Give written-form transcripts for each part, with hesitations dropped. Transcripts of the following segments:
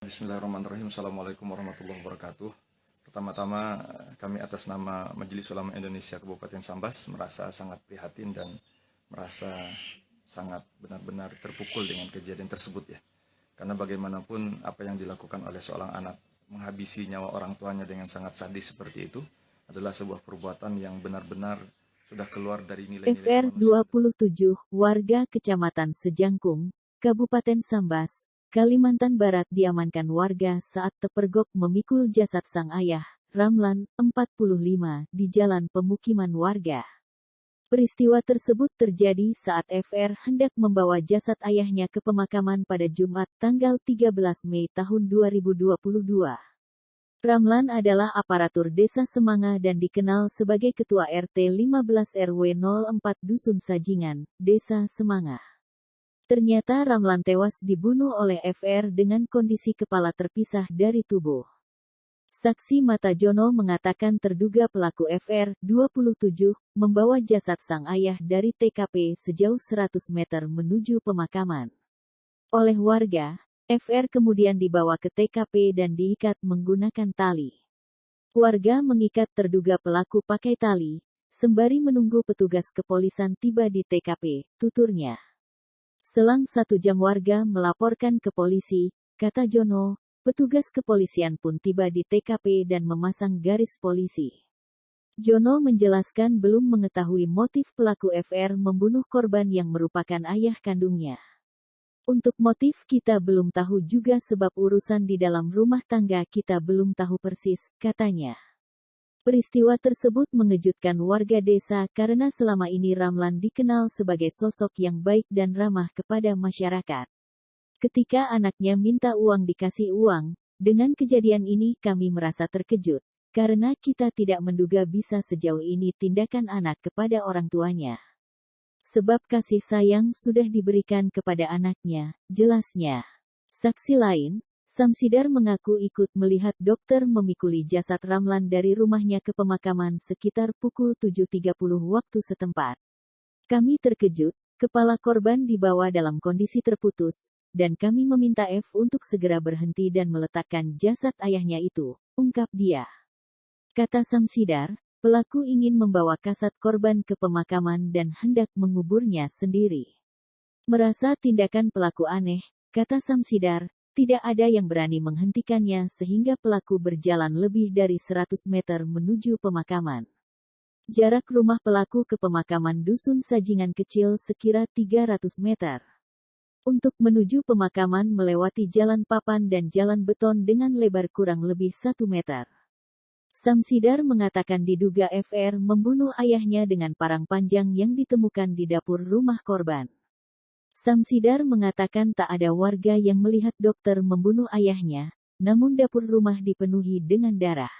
Bismillahirrahmanirrahim. Assalamualaikum warahmatullahi wabarakatuh. Pertama-tama kami atas nama Majelis Ulama Indonesia Kabupaten Sambas merasa sangat prihatin dan merasa sangat benar-benar terpukul dengan kejadian tersebut ya. Karena bagaimanapun apa yang dilakukan oleh seorang anak menghabisi nyawa orang tuanya dengan sangat sadis seperti itu adalah sebuah perbuatan yang benar-benar sudah keluar dari nilai-nilai FR kemanusiaan. 27, warga Kecamatan Sejangkung, Kabupaten Sambas, Kalimantan Barat diamankan warga saat terpergok memikul jasad sang ayah, Ramlan, 45, di jalan pemukiman warga. Peristiwa tersebut terjadi saat FR hendak membawa jasad ayahnya ke pemakaman pada Jumat tanggal 13 Mei tahun 2022. Ramlan adalah aparatur Desa Semanga dan dikenal sebagai Ketua RT 15 RW 04 Dusun Sajingan, Desa Semanga. Ternyata Ramlan tewas dibunuh oleh FR dengan kondisi kepala terpisah dari tubuh. Saksi mata Jono mengatakan terduga pelaku FR, 27, membawa jasad sang ayah dari TKP sejauh 100 meter menuju pemakaman. Oleh warga, FR kemudian dibawa ke TKP dan diikat menggunakan tali. Warga mengikat terduga pelaku pakai tali, sembari menunggu petugas kepolisian tiba di TKP, tuturnya. Selang 1 jam warga melaporkan ke polisi, kata Jono, petugas kepolisian pun tiba di TKP dan memasang garis polisi. Jono menjelaskan belum mengetahui motif pelaku FR membunuh korban yang merupakan ayah kandungnya. Untuk motif kita belum tahu juga sebab urusan di dalam rumah tangga kita belum tahu persis, katanya. Peristiwa tersebut mengejutkan warga desa karena selama ini Ramlan dikenal sebagai sosok yang baik dan ramah kepada masyarakat. Ketika anaknya minta uang dikasih uang, dengan kejadian ini kami merasa terkejut, karena kita tidak menduga bisa sejauh ini tindakan anak kepada orang tuanya. Sebab kasih sayang sudah diberikan kepada anaknya, jelasnya. Saksi lain, Samsidar mengaku ikut melihat dokter memikuli jasad Ramlan dari rumahnya ke pemakaman sekitar pukul 7.30 waktu setempat. Kami terkejut, kepala korban dibawa dalam kondisi terputus, dan kami meminta F untuk segera berhenti dan meletakkan jasad ayahnya itu, ungkap dia. Kata Samsidar, pelaku ingin membawa kasat korban ke pemakaman dan hendak menguburnya sendiri. Merasa tindakan pelaku aneh, kata Samsidar, tidak ada yang berani menghentikannya sehingga pelaku berjalan lebih dari 100 meter menuju pemakaman. Jarak rumah pelaku ke pemakaman Dusun Sajingan kecil sekira 300 meter. Untuk menuju pemakaman melewati jalan papan dan jalan beton dengan lebar kurang lebih 1 meter. Samsidar mengatakan diduga FR membunuh ayahnya dengan parang panjang yang ditemukan di dapur rumah korban. Samsidar mengatakan tak ada warga yang melihat dokter membunuh ayahnya, namun dapur rumah dipenuhi dengan darah.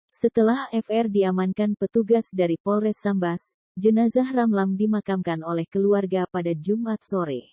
Setelah FR diamankan petugas dari Polres Sambas, jenazah Ramlan dimakamkan oleh keluarga pada Jumat sore.